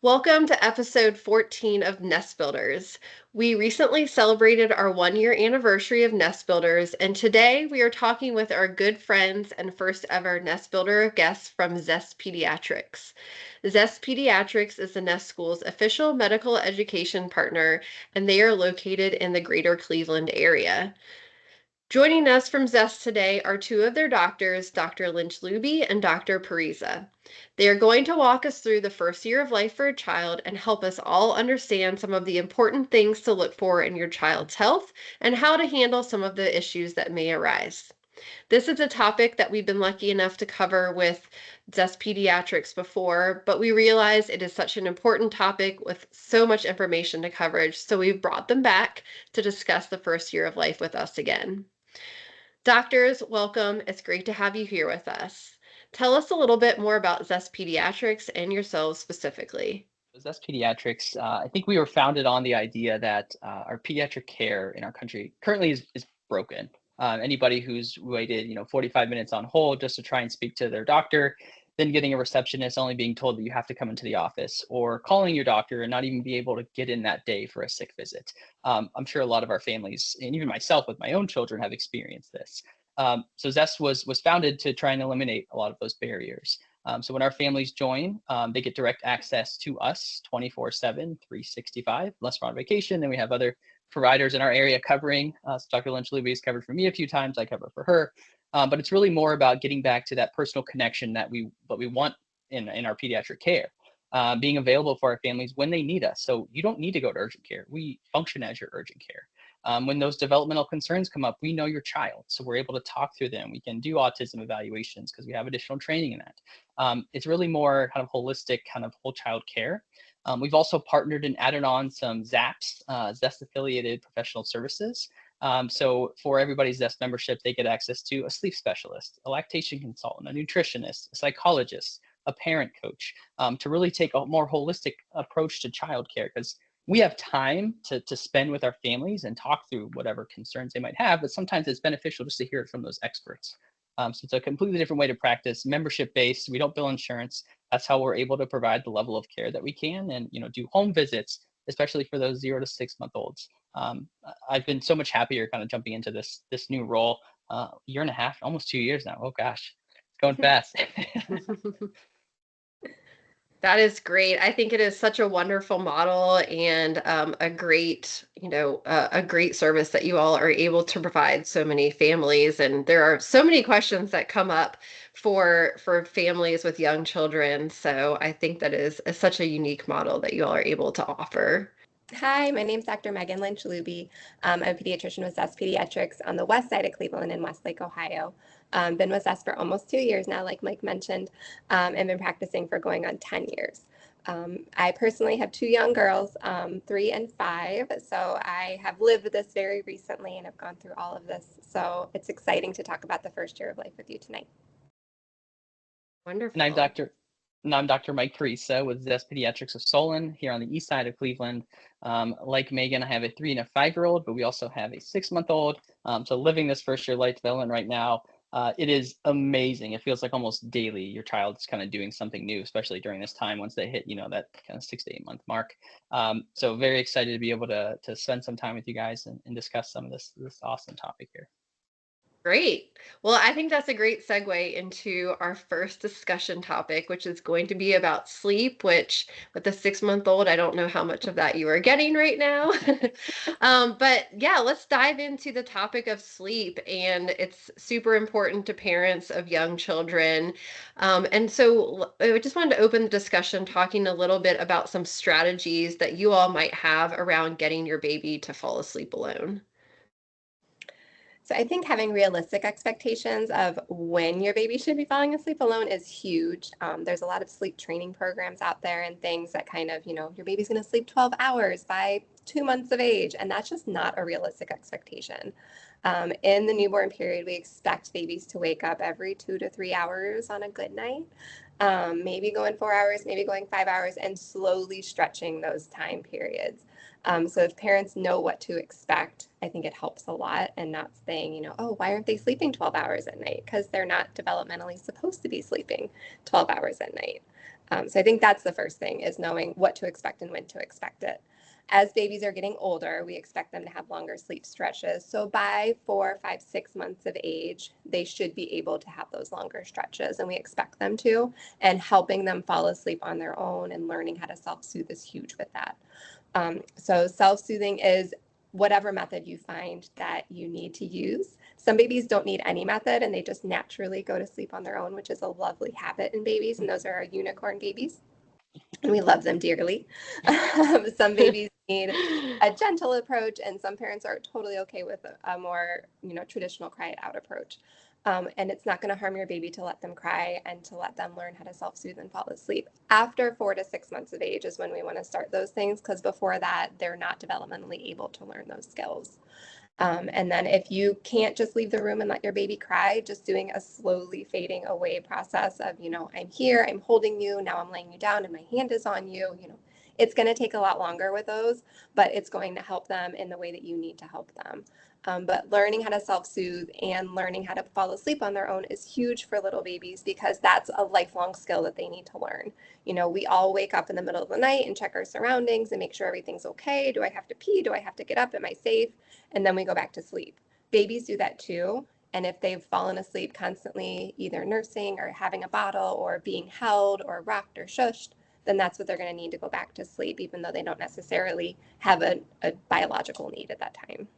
Welcome to episode 14 of Nest Builders. We recently celebrated our 1 year anniversary of Nest Builders, and today we are talking with our good friends and first ever Nest Builder guests from Zest Pediatrics. Zest Pediatrics is the Nest School's official medical education partner, and they are located in the greater Cleveland area. Joining us from Zest today are two of their doctors, Dr. Lynch-Luby and Dr. Pariza. They are going to walk us through the first year of life for a child and help us all understand some of the important things to look for in your child's health and how to handle some of the issues that may arise. This is a topic that we've been lucky enough to cover with Zest Pediatrics before, but we realize it is such an important topic with so much information to coverage, so we've brought them back to discuss the first year of life with us again. Doctors, welcome. It's great to have you here with us. Tell us a little bit more about Zest Pediatrics and yourselves specifically. Zest Pediatrics, I think we were founded on the idea that our pediatric care in our country currently is broken. Anybody who's waited, 45 minutes on hold just to try and speak to their doctor, then getting a receptionist only being told that you have to come into the office, or calling your doctor and not even be able to get in that day for a sick visit. I'm sure a lot of our families, and even myself with my own children, have experienced this. So Zest was founded to try and eliminate a lot of those barriers. So when our families join, they get direct access to us 24/7, 365, unless we're on vacation. Then we have other providers in our area covering. So Dr. Lynch-Luby has covered for me a few times. I cover for her. But it's really more about getting back to that personal connection that we want in our pediatric care. Being available for our families when they need us. So you don't need to go to urgent care. We function as your urgent care. When those developmental concerns come up, we know your child. So we're able to talk through them. We can do autism evaluations because we have additional training in that. It's really more kind of holistic, kind of whole child care. We've also partnered and added on some ZAPs, Zest affiliated professional services. So for everybody's Zest membership, they get access to a sleep specialist, a lactation consultant, a nutritionist, a psychologist, a parent coach, to really take a more holistic approach to childcare, because we have time to spend with our families and talk through whatever concerns they might have, but sometimes it's beneficial just to hear it from those experts. So it's a completely different way to practice, membership-based. We don't bill insurance. That's how we're able to provide the level of care that we can, and do home visits, especially for those 0 to 6 month olds. I've been so much happier kind of jumping into this new role. Year and a half, almost 2 years now. Oh gosh, it's going fast. That is great. I think it is such a wonderful model and a great, a great service that you all are able to provide so many families. And there are so many questions that come up for families with young children. So I think that is such a unique model that you all are able to offer. Hi, my name is Dr. Megan Lynch-Luby. I'm a pediatrician with Zest Pediatrics on the west side of Cleveland in Westlake, Ohio. Been with Zest for almost 2 years now, like Mike mentioned, and been practicing for going on 10 years. I personally have 2 young girls, 3 and 5, so I have lived this very recently and have gone through all of this. So it's exciting to talk about the first year of life with you tonight. Wonderful. And I'm Dr. Mike Pariza with Zest Pediatrics of Solon here on the east side of Cleveland. Like Megan, I have a 3 and a 5-year-old, but we also have a 6-month-old. So living this first year life development right now, it is amazing. It feels like almost daily your child's kind of doing something new, especially during this time once they hit, that kind of 6 to 8 month mark. So very excited to be able to spend some time with you guys and discuss some of this awesome topic here. Great. Well, I think that's a great segue into our first discussion topic, which is going to be about sleep, which with a 6-month-old, I don't know how much of that you are getting right now. But yeah, let's dive into the topic of sleep. And it's super important to parents of young children. And so I just wanted to open the discussion talking a little bit about some strategies that you all might have around getting your baby to fall asleep alone. So I think having realistic expectations of when your baby should be falling asleep alone is huge. There's a lot of sleep training programs out there and things that kind of, your baby's going to sleep 12 hours by 2 months of age, and that's just not a realistic expectation. In the newborn period, we expect babies to wake up every 2 to 3 hours on a good night, maybe going 4 hours, maybe going 5 hours, and slowly stretching those time periods. So if parents know what to expect, I think it helps a lot, and not saying, oh, why aren't they sleeping 12 hours at night? Because they're not developmentally supposed to be sleeping 12 hours at night. So I think that's the first thing, is knowing what to expect and when to expect it. As babies are getting older, we expect them to have longer sleep stretches. So by 4, 5, 6 months of age, they should be able to have those longer stretches, and we expect them to. And helping them fall asleep on their own and learning how to self-soothe is huge with that. So self-soothing is whatever method you find that you need to use. Some babies don't need any method and they just naturally go to sleep on their own, which is a lovely habit in babies. And those are our unicorn babies. And we love them dearly. Some babies need a gentle approach, and some parents are totally okay with a more, traditional cry it out approach. And it's not going to harm your baby to let them cry and to let them learn how to self-soothe and fall asleep. After 4 to 6 months of age is when we want to start those things, because before that, they're not developmentally able to learn those skills. And then if you can't just leave the room and let your baby cry, just doing a slowly fading away process of, I'm here, I'm holding you, now I'm laying you down and my hand is on you, it's going to take a lot longer with those, but it's going to help them in the way that you need to help them. But learning how to self-soothe and learning how to fall asleep on their own is huge for little babies, because that's a lifelong skill that they need to learn. We all wake up in the middle of the night and check our surroundings and make sure everything's okay. Do I have to pee? Do I have to get up? Am I safe? And then we go back to sleep. Babies do that too. And if they've fallen asleep constantly, either nursing or having a bottle or being held or rocked or shushed, then that's what they're going to need to go back to sleep, even though they don't necessarily have a biological need at that time.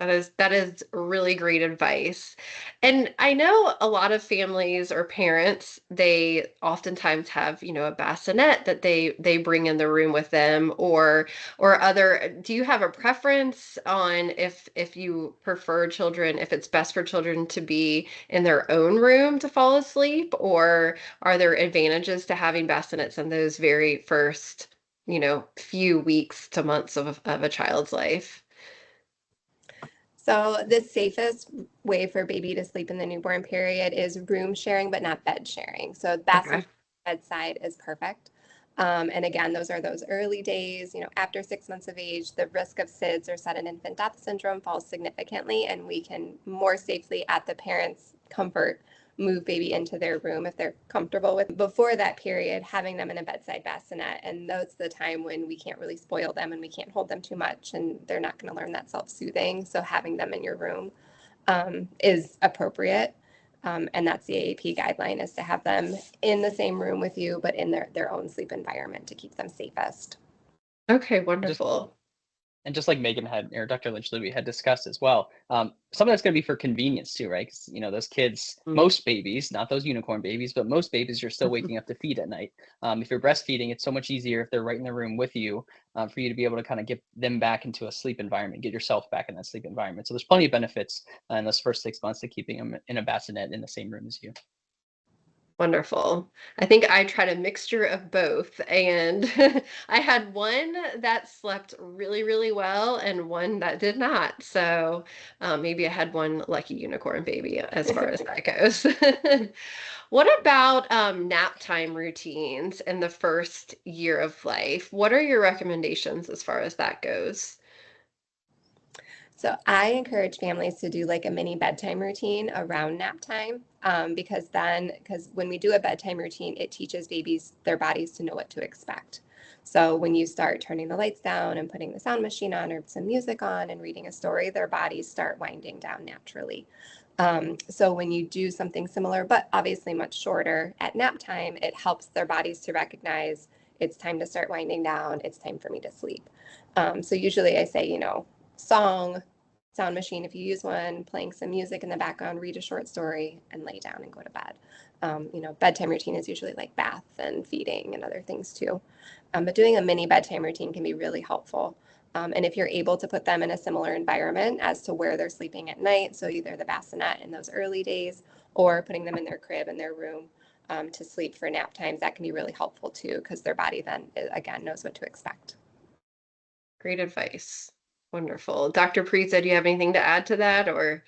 That is really great advice. And I know a lot of families or parents, they oftentimes have, a bassinet that they bring in the room with them, or other. Do you have a preference on if you prefer children, if it's best for children to be in their own room to fall asleep, or are there advantages to having bassinets in those very first, few weeks to months of a child's life? So the safest way for a baby to sleep in the newborn period is room sharing, but not bed sharing. So Okay. bassinet bedside is perfect. And again, those are those early days. After 6 months of age, the risk of SIDS, or sudden infant death syndrome, falls significantly, and we can more safely, at the parent's comfort, move baby into their room if they're comfortable with. Before that period, having them in a bedside bassinet, and that's the time when we can't really spoil them and we can't hold them too much, and they're not going to learn that self-soothing. So having them in your room is appropriate. And that's the AAP guideline, is to have them in the same room with you, but in their own sleep environment to keep them safest. Okay, Just wonderful. And just like Megan had, or Dr. Lynch Louie had discussed as well, some of that's going to be for convenience too, right? 'Cause, those kids, Mm. most babies, not those unicorn babies, but most babies are still waking up to feed at night. If you're breastfeeding, it's so much easier if they're right in the room with you, for you to be able to kind of get them back into a sleep environment, get yourself back in that sleep environment. So there's plenty of benefits in those first 6 months to keeping them in a bassinet in the same room as you. Wonderful. I think I tried a mixture of both, and I had one that slept really, really well and one that did not. So maybe I had one lucky unicorn baby as far as that goes. What about nap time routines in the first year of life? What are your recommendations as far as that goes? So I encourage families to do like a mini bedtime routine around nap time, because when we do a bedtime routine, it teaches babies, their bodies, to know what to expect. So when you start turning the lights down and putting the sound machine on or some music on and reading a story, their bodies start winding down naturally. So when you do something similar, but obviously much shorter at nap time, it helps their bodies to recognize it's time to start winding down. It's time for me to sleep. So usually I say, song, sound machine if you use one, playing some music in the background, read a short story, and lay down and go to bed. Bedtime routine is usually like bath and feeding and other things too. But doing a mini bedtime routine can be really helpful. And if you're able to put them in a similar environment as to where they're sleeping at night, so either the bassinet in those early days or putting them in their crib in their room to sleep for nap times, that can be really helpful too, because their body then, again, knows what to expect. Great advice. Wonderful. Dr. Preza, do you have anything to add to that or?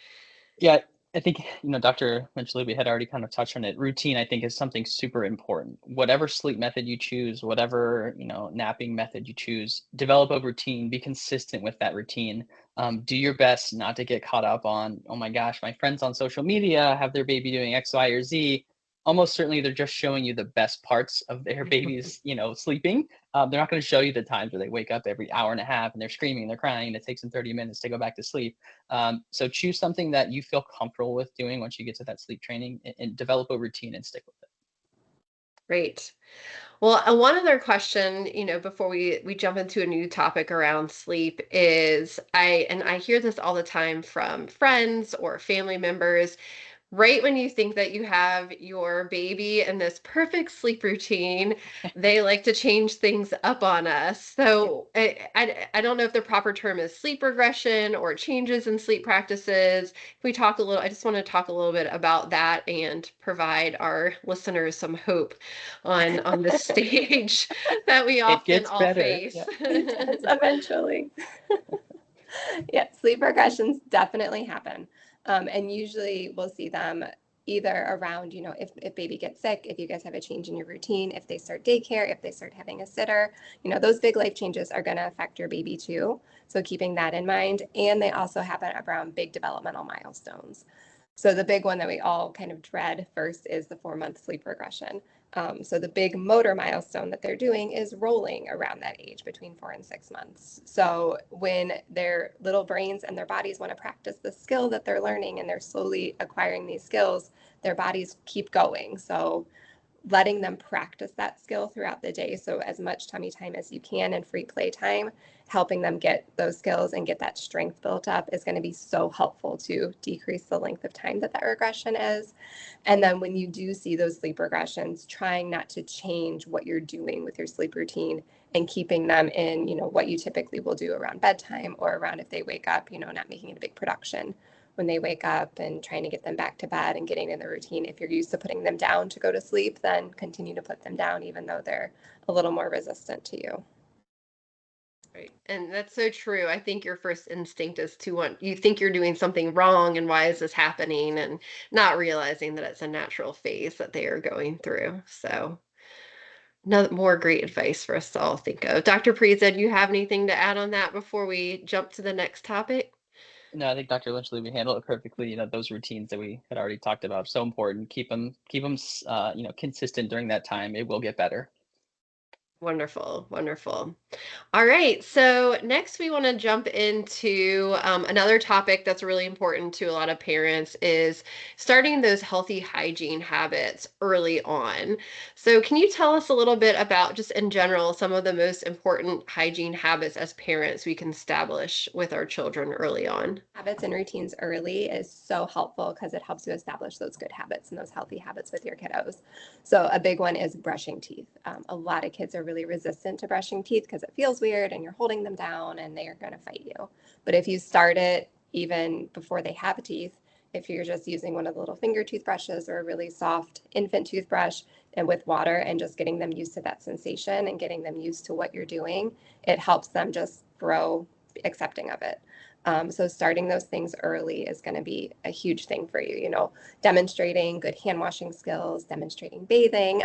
Yeah, I think, Dr. Lynch-Luby had already kind of touched on it. Routine, I think, is something super important. Whatever sleep method you choose, whatever, napping method you choose, develop a routine, be consistent with that routine. Do your best not to get caught up on, oh my gosh, my friends on social media have their baby doing X, Y, or Z. Almost certainly they're just showing you the best parts of their baby's, sleeping. They're not going to show you the times where they wake up every hour and a half and they're screaming, they're crying, and it takes them 30 minutes to go back to sleep. So choose something that you feel comfortable with doing once you get to that sleep training, and develop a routine and stick with it. Great. Well, one other question, before we jump into a new topic around sleep is I hear this all the time from friends or family members. Right when you think that you have your baby in this perfect sleep routine, they like to change things up on us. So I don't know if the proper term is sleep regression or changes in sleep practices. If we talk a little, I just want to talk a little bit about that and provide our listeners some hope on this stage that we It often gets all better. face. Yeah. It does eventually. Yeah, sleep regressions definitely happen. And usually we'll see them either around, if baby gets sick, if you guys have a change in your routine, if they start daycare, if they start having a sitter, those big life changes are going to affect your baby too. So keeping that in mind. And they also happen around big developmental milestones. So the big one that we all kind of dread first is the 4-month sleep regression. So the big motor milestone that they're doing is rolling around that age between 4 and 6 months. So when their little brains and their bodies want to practice the skill that they're learning and they're slowly acquiring these skills, their bodies keep going. So letting them practice that skill throughout the day. So as much tummy time as you can and free play time, helping them get those skills and get that strength built up is going to be so helpful to decrease the length of time that regression is. And then when you do see those sleep regressions, trying not to change what you're doing with your sleep routine and keeping them in, what you typically will do around bedtime or around if they wake up, not making it a big production when they wake up, and trying to get them back to bed and getting in the routine. If you're used to putting them down to go to sleep, then continue to put them down, even though they're a little more resistant to you. Right. And that's so true. I think your first instinct is you think you're doing something wrong and why is this happening, and not realizing that it's a natural phase that they are going through. So, no more great advice for us to all think of. Dr. Preza, do you have anything to add on that before we jump to the next topic? No, I think Dr. Lynch-Luby handled it perfectly. Those routines that we had already talked about, so important. Keep them, consistent during that time. It will get better. Wonderful, wonderful. All right, so next we want to jump into another topic that's really important to a lot of parents is starting those healthy hygiene habits early on. So can you tell us a little bit about, just in general, some of the most important hygiene habits as parents we can establish with our children early on? Habits and routines early is so helpful because it helps you establish those good habits and those healthy habits with your kiddos. So a big one is brushing teeth. A lot of kids are really resistant to brushing teeth because it feels weird and you're holding them down and they are going to fight you. But if you start it even before they have teeth, if you're just using one of the little finger toothbrushes or a really soft infant toothbrush and with water and just getting them used to that sensation and getting them used to what you're doing, it helps them just grow accepting of it. So starting those things early is going to be a huge thing for you, demonstrating good hand washing skills, demonstrating bathing,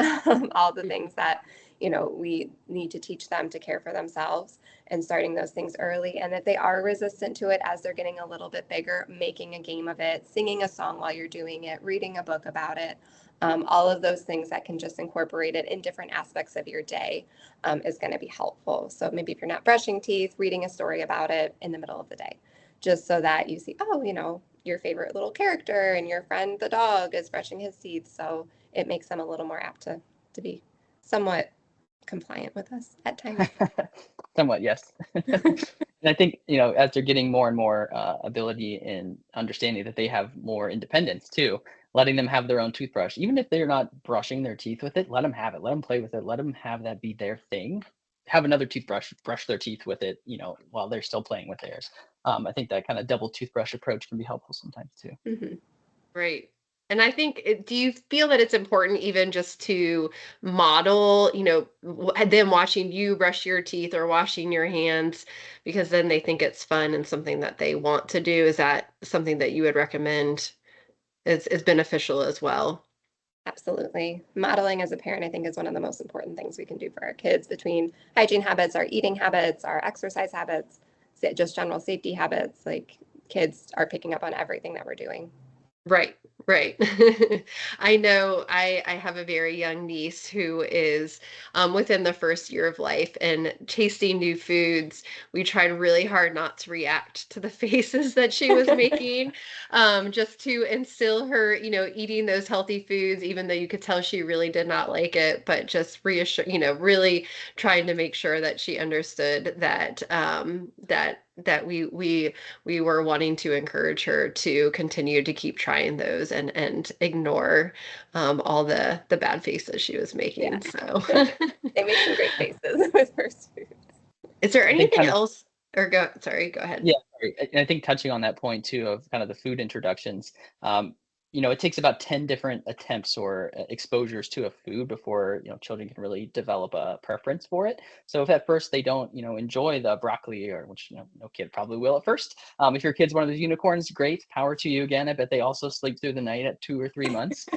all the things that, we need to teach them to care for themselves, and starting those things early. And if they are resistant to it as they're getting a little bit bigger, making a game of it, singing a song while you're doing it, reading a book about it, all of those things that can just incorporate it in different aspects of your day is going to be helpful. So maybe if you're not brushing teeth, reading a story about it in the middle of the day, just so that you see, oh, your favorite little character and your friend, the dog, is brushing his teeth. So it makes them a little more apt to be somewhat compliant with us at times. Somewhat, yes. And I think, as they're getting more and more ability and understanding that they have more independence too, letting them have their own toothbrush, even if they're not brushing their teeth with it, let them have it, let them play with it, let them have that be their thing. Have another toothbrush, brush their teeth with it, while they're still playing with theirs. I think that kind of double toothbrush approach can be helpful sometimes too. Mm-hmm. Right. And I think, do you feel that it's important even just to model, them watching you brush your teeth or washing your hands, because then they think it's fun and something that they want to do? Is that something that you would recommend? is beneficial as well. Absolutely. Modeling as a parent, I think, is one of the most important things we can do for our kids between hygiene habits, our eating habits, our exercise habits, just general safety habits. Like kids are picking up on everything that we're doing. Right, right. I know I have a very young niece who is within the first year of life and tasting new foods. We tried really hard not to react to the faces that she was making, just to instill her, eating those healthy foods, even though you could tell she really did not like it, but just reassure, really trying to make sure that she understood that that we were wanting to encourage her to continue to keep trying those and ignore all the bad faces she was Yeah. making. So, They make some great faces with first food. is there I think anything kind of else? Or sorry, go ahead. Yeah, sorry. And I think touching on that point too of kind of the food introductions, it takes about 10 different attempts or exposures to a food before, children can really develop a preference for it. So if at first they don't, enjoy the broccoli or which, no kid probably will at first. If your kid's one of those unicorns, great, power to you again. I bet they also sleep through the night at 2 or 3 months.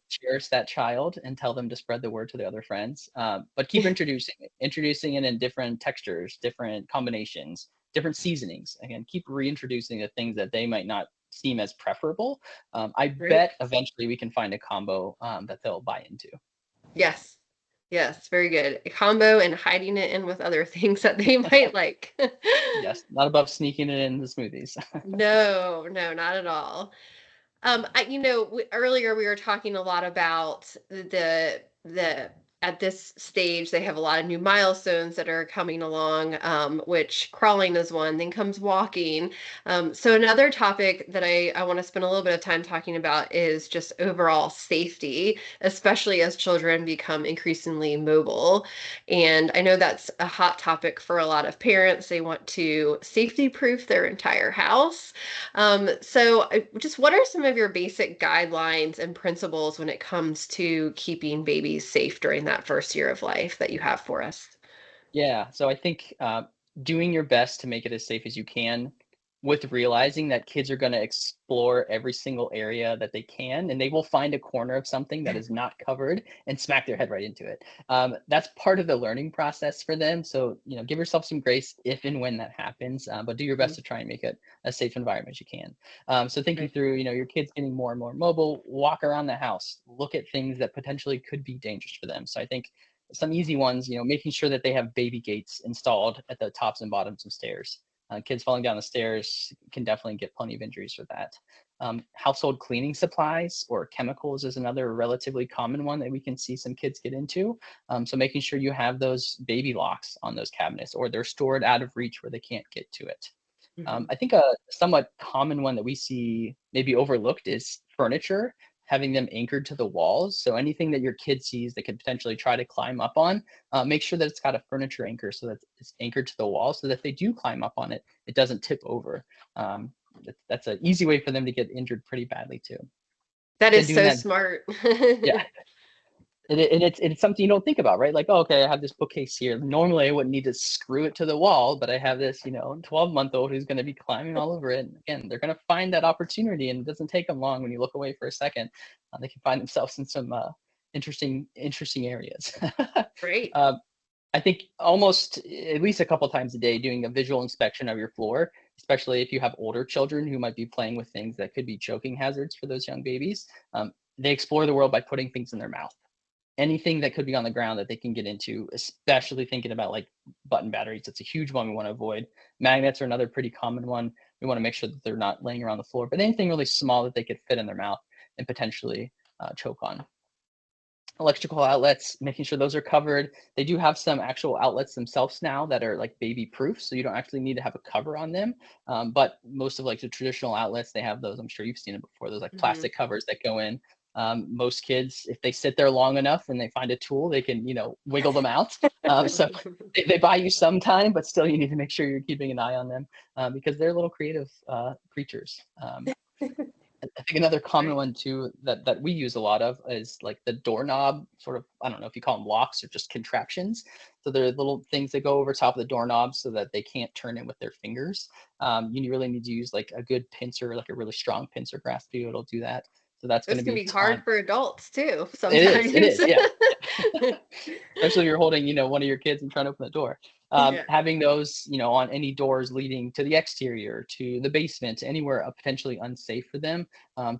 Cherish that child and tell them to spread the word to the other friends. But keep introducing it in different textures, different combinations, different seasonings. Again, keep reintroducing the things that they might not seem as preferable. I Right. bet eventually we can find a combo that they'll buy into. Yes. Yes, very good. A combo and hiding it in with other things that they might like. Yes, not above sneaking it in the smoothies. No, no, not at all. Earlier we were talking a lot about the at this stage they have a lot of new milestones that are coming along, which crawling is one. Then comes walking. So another topic that I want to spend a little bit of time talking about is just overall safety, especially as children become increasingly mobile. And I know that's a hot topic for a lot of parents. They want to safety proof their entire house. Just what are some of your basic guidelines and principles when it comes to keeping babies safe during that first year of life that you have for us? Yeah, so I think doing your best to make it as safe as you can with realizing that kids are going to explore every single area that they can and they will find a corner of something that is not covered and smack their head right into it. That's part of the learning process for them. So, give yourself some grace if and when that happens, but do your best Mhm. to try and make it a safe environment as you can. So thinking Right. through, your kids getting more and more mobile, walk around the house, look at things that potentially could be dangerous for them. So I think some easy ones, making sure that they have baby gates installed at the tops and bottoms of stairs. Kids falling down the stairs can definitely get plenty of injuries for that. Household cleaning supplies or chemicals is another relatively common one that we can see some kids get into. So making sure you have those baby locks on those cabinets or they're stored out of reach where they can't get to it. Mhm. I think a somewhat common one that we see maybe overlooked is furniture, having them anchored to the walls. So anything that your kid sees that could potentially try to climb up on, make sure that it's got a furniture anchor so that it's anchored to the wall so that if they do climb up on it, it doesn't tip over. That's an easy way for them to get injured pretty badly too. That Again, is doing so that, smart. yeah, and it's something you don't think about, right? Like, oh, okay, I have this bookcase here. Normally, I wouldn't need to screw it to the wall, but I have this, 12-month-old who's going to be climbing all over it. And again, they're going to find that opportunity, and it doesn't take them long when you look away for a second. They can find themselves in some interesting areas. Great. um, I think almost at least a couple times a day, doing a visual inspection of your floor, especially if you have older children who might be playing with things that could be choking hazards for those young babies. They explore the world by putting things in their mouth, anything that could be on the ground that they can get into, especially thinking about like button batteries. It's a huge one we want to avoid. Magnets are another pretty common one. We want to make sure that they're not laying around the floor, but anything really small that they could fit in their mouth and potentially choke on. Electrical outlets, making sure those are covered. They do have some actual outlets themselves now that are like baby proof, so you don't actually need to have a cover on them. But most of like the traditional outlets, they have those. I'm sure you've seen it before. Those like Mhm. plastic covers that go in. Most kids, if they sit there long enough and they find a tool, they can wiggle them out. So they buy you some time, but still you need to make sure you're keeping an eye on them because they're little creative creatures. I think another common one too that we use a lot of is like the doorknob sort of, I don't know if you call them locks or just contraptions. So they're little things that go over top of the doorknob so that they can't turn it with their fingers. You really need to use like a good pincer, like a really strong pincer grasp to be able to do that. So that's going This to can be be hard time. for adults too, It sometimes. is, yeah. Especially if you're holding, one of your kids and trying to open the door. Yeah. Having those, on any doors leading to the exterior, to the basement, anywhere potentially unsafe for them,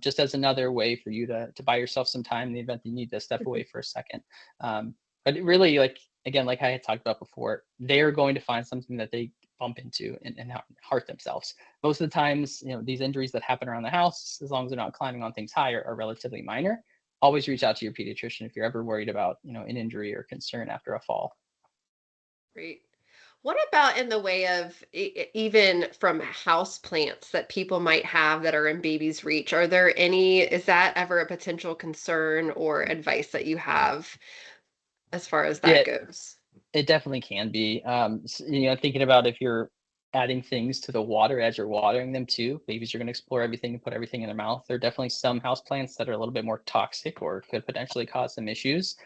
just as another way for you to buy yourself some time in the event that you need to step away for a second. But it really, like, again, like I had talked about before, they're going to find something that they bump into and hurt themselves. Most of the times, these injuries that happen around the house, as long as they're not climbing on things higher, are relatively minor. Always reach out to your pediatrician if you're ever worried about, an injury or concern after a fall. Great. What about in the way of even from house plants that people might have that are in baby's reach? Is that ever a potential concern or advice that you have as far as that Yeah, goes? it definitely can be. Thinking about if you're adding things to the water as you're watering them too. Babies are going to explore everything and put everything in their mouth. There are definitely some houseplants that are a little bit more toxic or could potentially cause some issues.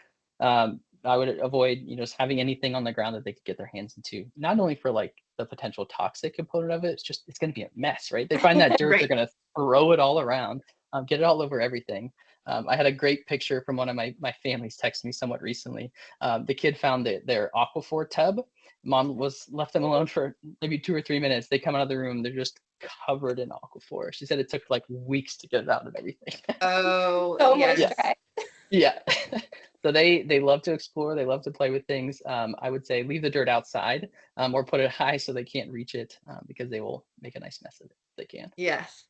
I would avoid, just having anything on the ground that they could get their hands into. Not only for like the potential toxic component of it, it's going to be a mess, right? They find that dirt, they're Right. going to throw it all around, get it all over everything. I had a great picture from one of my families text me somewhat recently. The kid found their Aquaphor tub. Mom was left them alone for maybe 2 or 3 minutes. They come out of the room, they're just covered in Aquaphor. She said it took like weeks to get it out of everything. Oh, So Yeah, yes. moisturized. yeah. So they love to explore. They love to play with things. I would say leave the dirt outside, or put it high so they can't reach it, because they will make a nice mess of it if they can. Yes.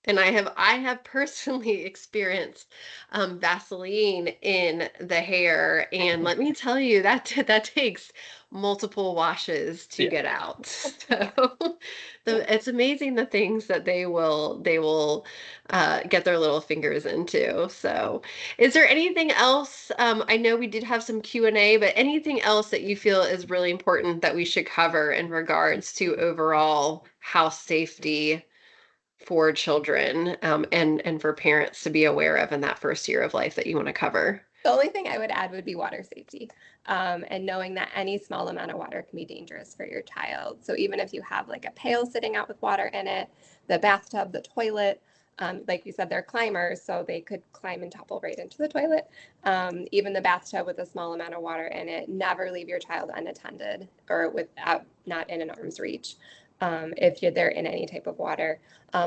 And I have personally experienced Vaseline in the hair, and let me tell you that takes multiple washes to Yeah. get out. Yeah. So it's amazing the things that they will get their little fingers into. So, is there anything else? I know we did have some Q&A, but anything else that you feel is really important that we should cover in regards to overall house safety for children, and for parents to be aware of in that first year of life that you want to cover? The only thing I would add would be water safety, and knowing that any small amount of water can be dangerous for your child. So even if you have like a pail sitting out with water in it, the bathtub, the toilet, like we said, they're climbers, so they could climb and topple right into the toilet. Even the bathtub with a small amount of water in it, never leave your child unattended or without not in an arm's reach. If they're in any type of water.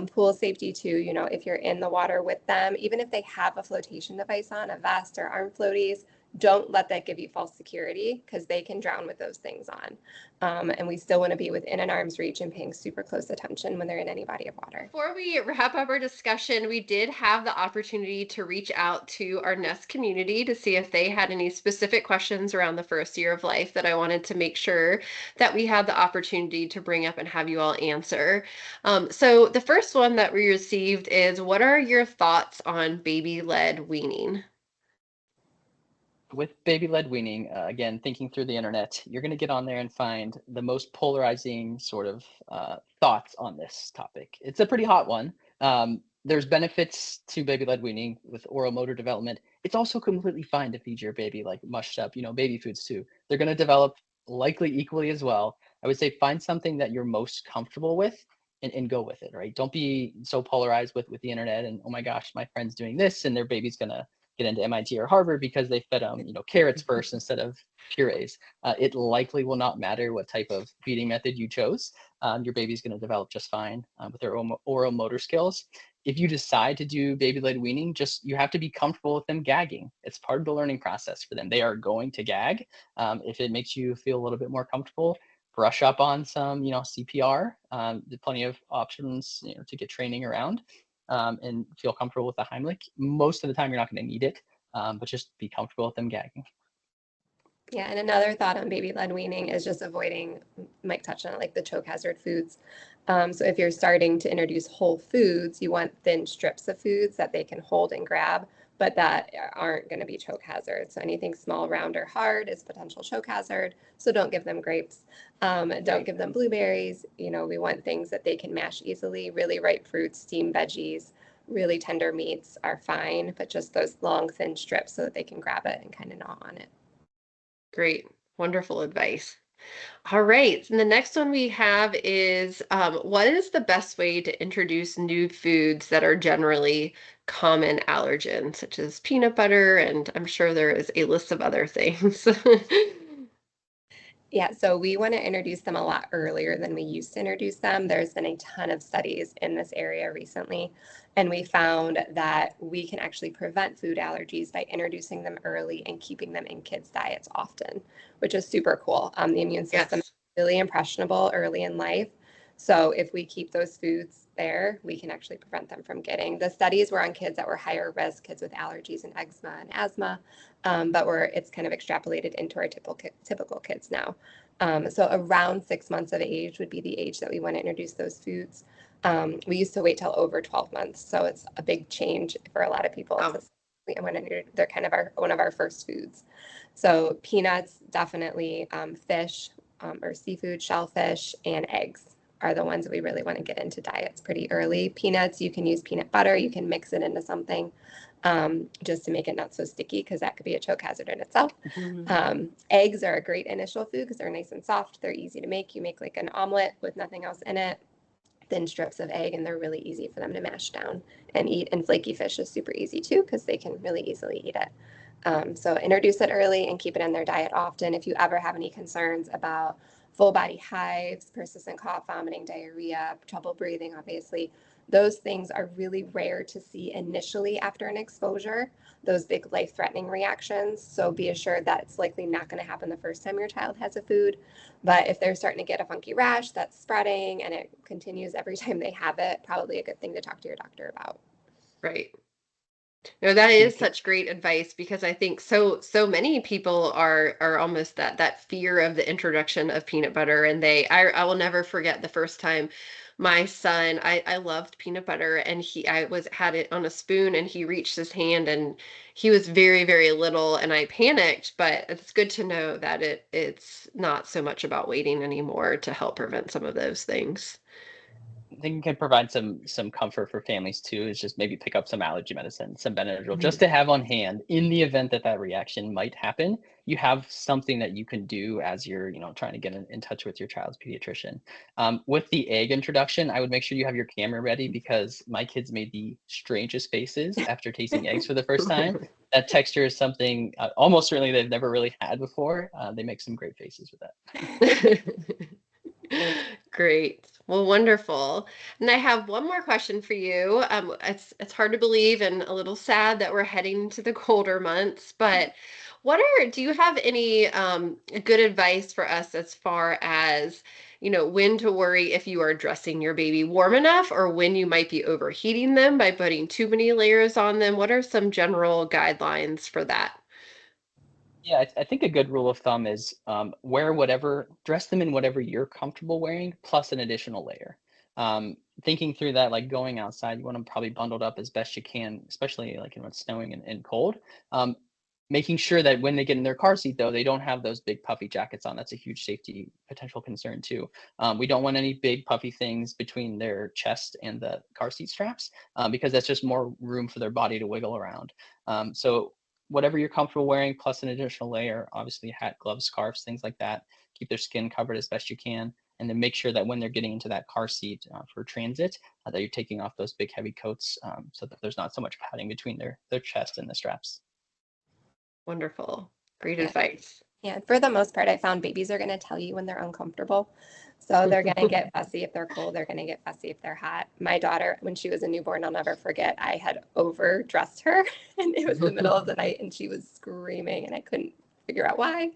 Pool safety too, if you're in the water with them, even if they have a flotation device on, a vest or arm floaties, don't let that give you false security because they can drown with those things on. And we still want to be within an arm's reach and paying super close attention when they're in any body of water. Before we wrap up our discussion, we did have the opportunity to reach out to our Nest community to see if they had any specific questions around the first year of life that I wanted to make sure that we had the opportunity to bring up and have you all answer. So the first one that we received is, what are your thoughts on baby-led weaning? With baby-led weaning, again, thinking through the internet, you're going to get on there and find the most polarizing sort of thoughts on this topic. It's a pretty hot one. There's benefits to baby-led weaning with oral motor development. It's also completely fine to feed your baby like mushed up, baby foods too. They're going to develop likely equally as well. I would say find something that you're most comfortable with and go with it, right? Don't be so polarized with the internet and, oh my gosh, my friend's doing this and their baby's going to get into MIT or Harvard because they fed them, carrots first instead of purees. It likely will not matter what type of feeding method you chose. Your baby's going to develop just fine with their oral motor skills. If you decide to do baby-led weaning, you have to be comfortable with them gagging. It's part of the learning process for them. They are going to gag. If it makes you feel a little bit more comfortable, brush up on some, CPR. There's plenty of options, to get training around. And feel comfortable with the Heimlich. Most of the time, you're not going to need it, but just be comfortable with them gagging. Yeah, and another thought on baby-led weaning is just avoiding, Mike touched on it, like the choke hazard foods. So if you're starting to introduce whole foods, you want thin strips of foods that they can hold and grab, but that aren't going to be choke hazards. So anything small, round, or hard is potential choke hazard. So don't give them grapes. Don't give them blueberries. We want things that they can mash easily, really ripe fruits, steamed veggies. Really tender meats are fine, but just those long, thin strips so that they can grab it and kind of gnaw on it. Great. Wonderful advice. All right. And the next one we have is what is the best way to introduce new foods that are generally common allergens, such as peanut butter? And I'm sure there is a list of other things. Yeah, so we want to introduce them a lot earlier than we used to introduce them. There's been a ton of studies in this area recently, and we found that we can actually prevent food allergies by introducing them early and keeping them in kids' diets often, which is super cool. The immune system is Yes. really impressionable early in life. So if we keep those foods there, we can actually prevent them from getting. The studies were on kids that were higher risk, kids with allergies and eczema and asthma, but it's kind of extrapolated into our typical kids now. So around 6 months of age would be the age that we want to introduce those foods. We used to wait till over 12 months, so it's a big change for a lot of people Oh, to. They're kind of one of our first foods. So peanuts, definitely, fish or seafood, shellfish, and eggs are the ones that we really want to get into diets pretty early. Peanuts, you can use peanut butter, you can mix it into something just to make it not so sticky because that could be a choke hazard in itself. Eggs are a great initial food because they're nice and soft. They're easy to make. You make like an omelet with nothing else in it, thin strips of egg, and they're really easy for them to mash down and eat. And flaky fish is super easy too because they can really easily eat it. So introduce it early and keep it in their diet often. If you ever have any concerns about full body hives, persistent cough, vomiting, diarrhea, trouble breathing, obviously, those things are really rare to see initially after an exposure, those big life threatening reactions. So be assured that it's likely not going to happen the first time your child has a food. But if they're starting to get a funky rash that's spreading and it continues every time they have it, probably a good thing to talk to your doctor about. right. No, that is such great advice because I think so many people are almost that fear of the introduction of peanut butter, and I will never forget the first time my son, I loved peanut butter, and I was had it on a spoon, and he reached his hand, and he was very, very little, and I panicked, but it's good to know that it's not so much about waiting anymore to help prevent some of those things. I think it can provide some comfort for families too. Is just maybe pick up some allergy medicine, some Benadryl, just to have on hand in the event that that reaction might happen. You have something that you can do as you're trying to get in touch with your child's pediatrician. With the egg introduction, I would make sure you have your camera ready because my kids made the strangest faces after tasting eggs for the first time. That texture is something almost certainly they've never really had before. They make some great faces with that. Great. Well, wonderful. And I have one more question for you. It's hard to believe and a little sad that we're heading into the colder months, but do you have any good advice for us as far as, when to worry if you are dressing your baby warm enough or when you might be overheating them by putting too many layers on them? What are some general guidelines for that? Yeah, I think a good rule of thumb is dress them in whatever you're comfortable wearing, plus an additional layer. Thinking through that, like going outside, you want them probably bundled up as best you can, especially like when it's snowing and cold. Um, Making sure that when they get in their car seat, though, they don't have those big puffy jackets on. That's a huge safety potential concern too. We don't want any big puffy things between their chest and the car seat straps because that's just more room for their body to wiggle around. So whatever you're comfortable wearing, plus an additional layer, obviously hat, gloves, scarves, things like that. Keep their skin covered as best you can. And then make sure that when they're getting into that car seat for transit, that you're taking off those big heavy coats so that there's not so much padding between their chest and the straps. Wonderful. Great Yeah. advice. Yeah, for the most part, I found babies are going to tell you when they're uncomfortable. So they're going to get fussy if they're cold. They're going to get fussy if they're hot. My daughter, when she was a newborn, I'll never forget, I had overdressed her and it was the middle of the night and she was screaming and I couldn't figure out why.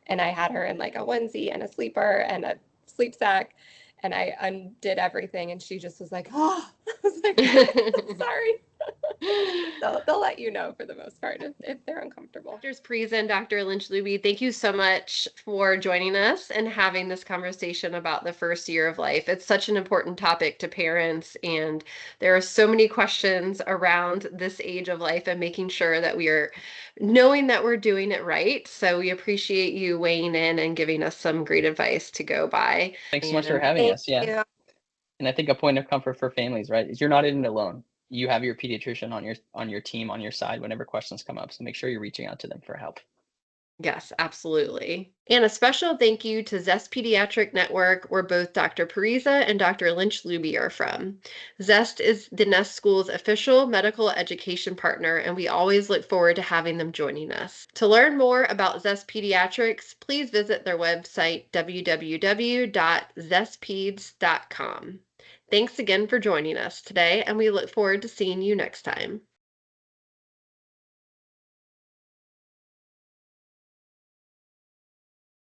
And I had her in like a onesie and a sleeper and a sleep sack. And I undid everything and she just was like, oh, I was like, sorry. They'll let you know for the most part if they're uncomfortable. Doctors Priza and Dr. Lynch Luby, thank you so much for joining us and having this conversation about the first year of life. It's such an important topic to parents, and there are so many questions around this age of life and making sure that we are knowing that we're doing it right. So we appreciate you weighing in and giving us some great advice to go by. Thanks so much for having Thank us. Yeah. you. And I think a point of comfort for families, right, is you're not in it alone. you have your pediatrician on your team, on your side whenever questions come up. So make sure you're reaching out to them for help. Yes, absolutely. And a special thank you to Zest Pediatric Network, where both Dr. Pariza and Dr. Lynch-Luby are from. Zest is the Nest School's official medical education partner, and we always look forward to having them joining us. To learn more about Zest Pediatrics, please visit their website, www.zestpeds.com. Thanks again for joining us today, and we look forward to seeing you next time.